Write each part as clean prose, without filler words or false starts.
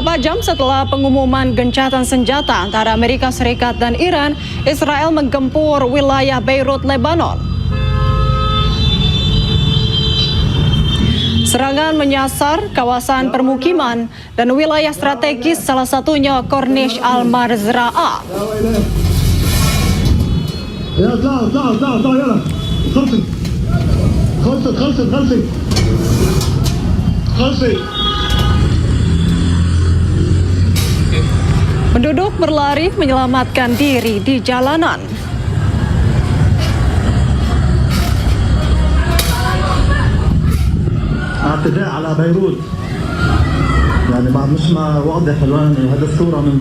Beberapa jam setelah pengumuman gencatan senjata antara Amerika Serikat dan Iran, Israel menggempur wilayah Beirut, Lebanon. Serangan menyasar kawasan permukiman dan wilayah strategis, salah satunya Corniche al-Marzra'a. Penduduk berlari menyelamatkan diri di jalanan. اعتداء على بيروت يعني مش واضح الآن هذا الصورة من.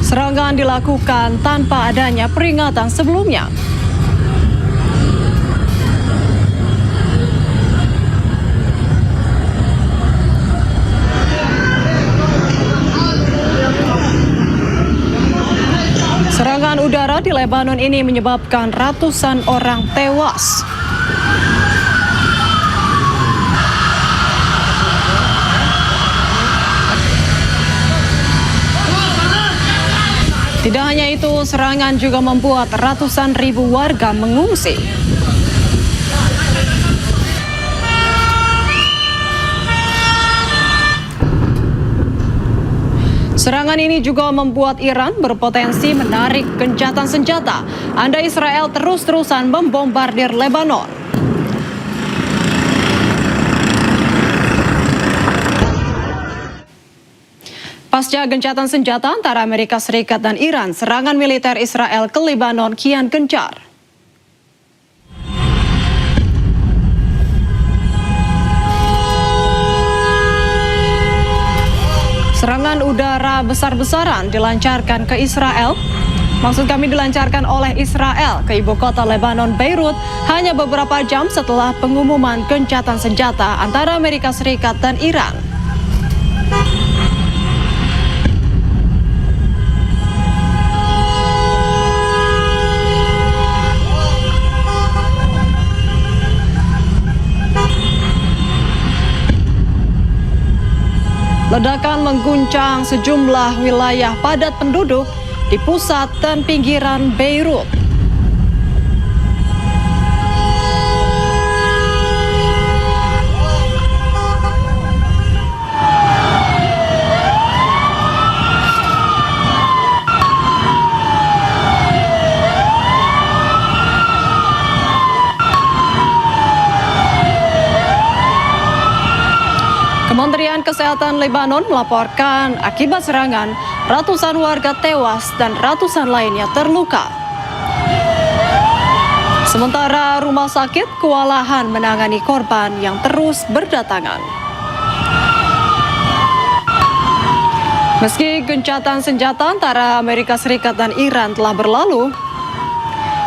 Serangan dilakukan tanpa adanya peringatan sebelumnya. Serangan udara di Lebanon ini menyebabkan ratusan orang tewas. Tidak hanya itu, serangan juga membuat ratusan ribu warga mengungsi. Serangan ini juga membuat Iran berpotensi menarik gencatan senjata andai Israel terus-terusan membombardir Lebanon. Pasca gencatan senjata antara Amerika Serikat dan Iran, serangan militer Israel ke Lebanon kian gencar. Serangan udara besar-besaran dilancarkan ke Israel. Maksud kami dilancarkan oleh Israel ke ibu kota Lebanon, Beirut, hanya beberapa jam setelah pengumuman gencatan senjata antara Amerika Serikat dan Iran. Ledakan mengguncang sejumlah wilayah padat penduduk di pusat dan pinggiran Beirut. Kementerian Kesehatan Lebanon melaporkan akibat serangan ratusan warga tewas dan ratusan lainnya terluka. Sementara rumah sakit kewalahan menangani korban yang terus berdatangan. Meski gencatan senjata antara Amerika Serikat dan Iran telah berlalu,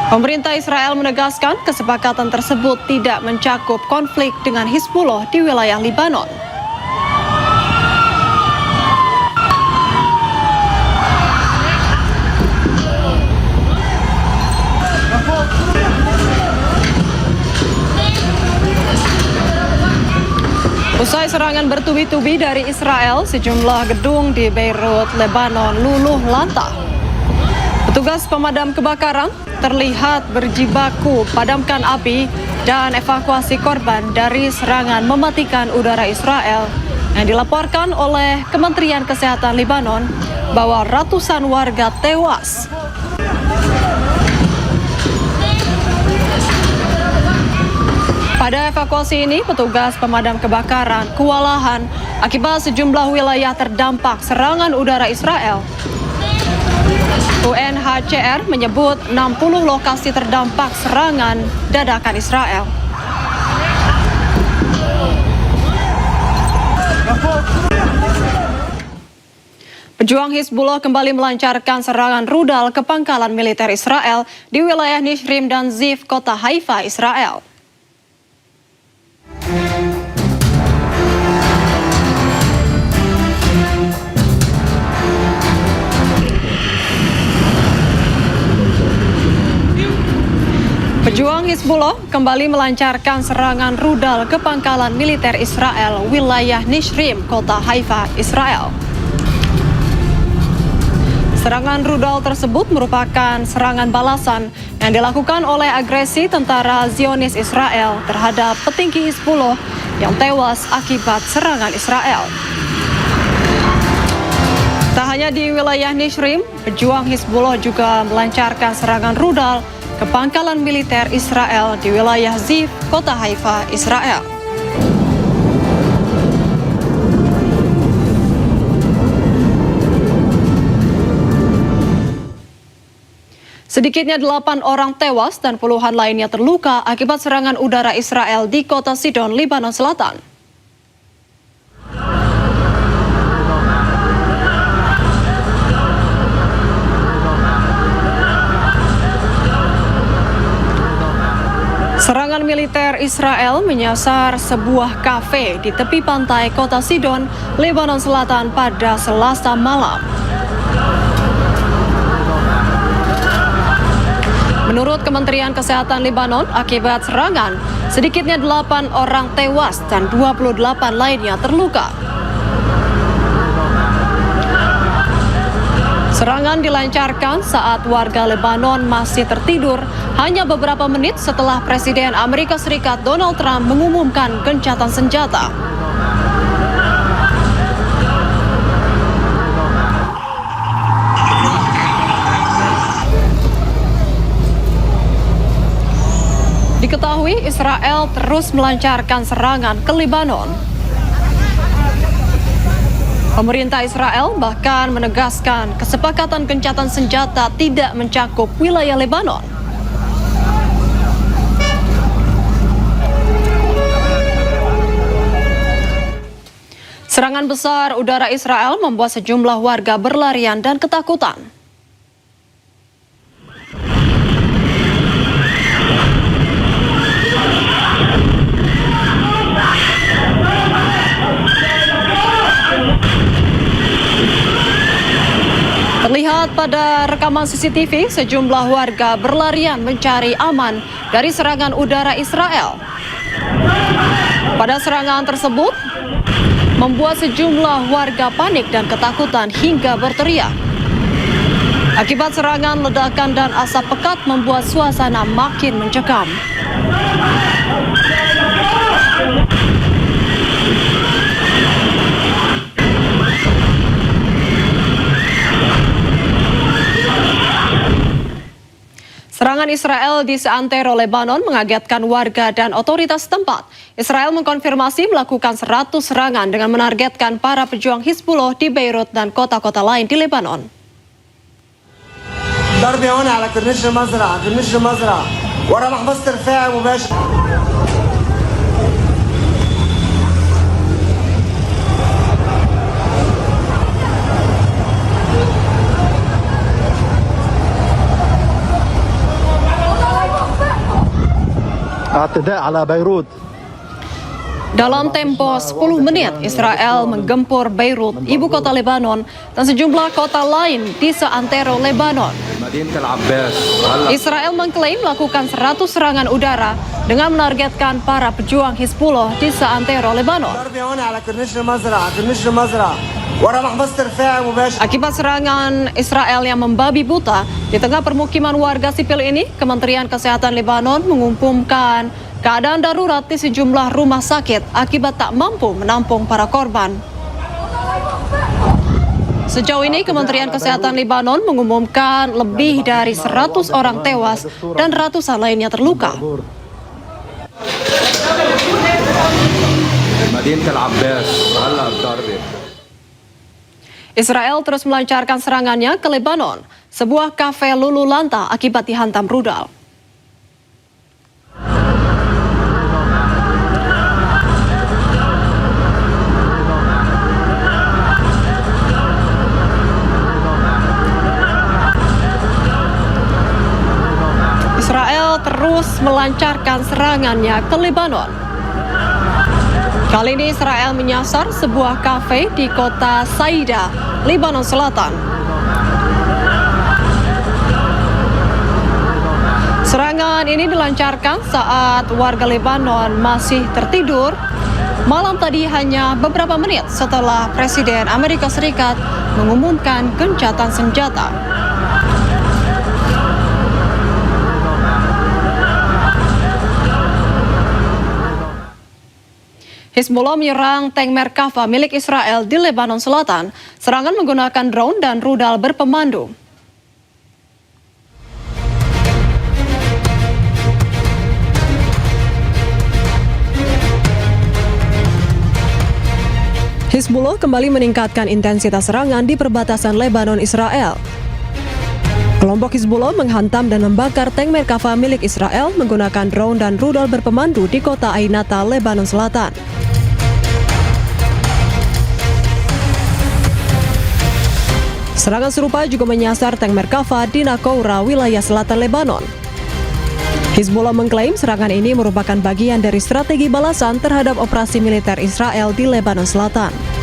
pemerintah Israel menegaskan kesepakatan tersebut tidak mencakup konflik dengan Hizbullah di wilayah Lebanon. Usai serangan bertubi-tubi dari Israel, sejumlah gedung di Beirut, Lebanon luluh lantah. Petugas pemadam kebakaran terlihat berjibaku padamkan api dan evakuasi korban dari serangan mematikan udara Israel yang dilaporkan oleh Kementerian Kesehatan Lebanon bahwa ratusan warga tewas. Pada evakuasi ini, petugas pemadam kebakaran kewalahan akibat sejumlah wilayah terdampak serangan udara Israel. UNHCR menyebut 60 lokasi terdampak serangan dadakan Israel. Pejuang Hizbullah kembali melancarkan serangan rudal ke pangkalan militer Israel di wilayah Nishrim dan Zif, kota Haifa, Israel. Pejuang Hizbullah kembali melancarkan serangan rudal ke pangkalan militer Israel wilayah Nishrim, kota Haifa, Israel. Serangan rudal tersebut merupakan serangan balasan yang dilakukan oleh agresi tentara Zionis Israel terhadap petinggi Hizbullah yang tewas akibat serangan Israel. Tak hanya di wilayah Nishrim, pejuang Hizbullah juga melancarkan serangan rudal ke pangkalan militer Israel di wilayah Zif, kota Haifa, Israel. Sedikitnya 8 orang tewas dan puluhan lainnya terluka akibat serangan udara Israel di kota Sidon, Lebanon Selatan. Serangan militer Israel menyasar sebuah kafe di tepi pantai kota Sidon, Lebanon Selatan pada Selasa malam. Menurut Kementerian Kesehatan Lebanon, akibat serangan, sedikitnya 8 orang tewas dan 28 lainnya terluka. Serangan dilancarkan saat warga Lebanon masih tertidur hanya beberapa menit setelah Presiden Amerika Serikat Donald Trump mengumumkan gencatan senjata. Diketahui Israel terus melancarkan serangan ke Lebanon. Pemerintah Israel bahkan menegaskan kesepakatan gencatan senjata tidak mencakup wilayah Lebanon. Serangan besar udara Israel membuat sejumlah warga berlarian dan ketakutan. Terlihat pada rekaman CCTV, sejumlah warga berlarian mencari aman dari serangan udara Israel. Pada serangan tersebut, membuat sejumlah warga panik dan ketakutan hingga berteriak. Akibat serangan, ledakan dan asap pekat membuat suasana makin mencekam. Serangan Israel di seantero Lebanon mengagetkan warga dan otoritas setempat. Israel mengkonfirmasi melakukan 100 serangan dengan menargetkan para pejuang Hizbullah di Beirut dan kota-kota lain di Lebanon. ضرب هنا على كورنيش المزرعة ورا محفظة الرفاعي مباشر. اعتداء على بيروت. Dalam tempo 10 menit, Israel menggempur Beirut, ibu kota Lebanon, dan sejumlah kota lain di seantero Lebanon. Israel mengklaim melakukan 100 serangan udara dengan menargetkan para pejuang Hizbullah di seantero Lebanon. Akibat serangan Israel yang membabi buta di tengah permukiman warga sipil ini, Kementerian Kesehatan Lebanon mengumumkan keadaan darurat di sejumlah rumah sakit akibat tak mampu menampung para korban. Sejauh ini, Kementerian Kesehatan Lebanon mengumumkan lebih dari 100 orang tewas dan ratusan lainnya terluka. Israel terus melancarkan serangannya ke Lebanon. Sebuah kafe luluh lantah akibat dihantam rudal. Israel terus melancarkan serangannya ke Lebanon. Kali ini Israel menyasar sebuah kafe di kota Saida, Lebanon Selatan. Serangan ini dilancarkan saat warga Lebanon masih tertidur malam tadi, hanya beberapa menit setelah Presiden Amerika Serikat mengumumkan gencatan senjata. Hizbullah menyerang tank Merkava milik Israel di Lebanon Selatan. Serangan menggunakan drone dan rudal berpemandu. Hizbullah kembali meningkatkan intensitas serangan di perbatasan Lebanon-Israel. Kelompok Hizbullah menghantam dan membakar tank Merkava milik Israel menggunakan drone dan rudal berpemandu di kota Ainata, Lebanon Selatan. Serangan serupa juga menyasar tank Merkava di Nakoura, wilayah selatan Lebanon. Hizbullah mengklaim serangan ini merupakan bagian dari strategi balasan terhadap operasi militer Israel di Lebanon Selatan.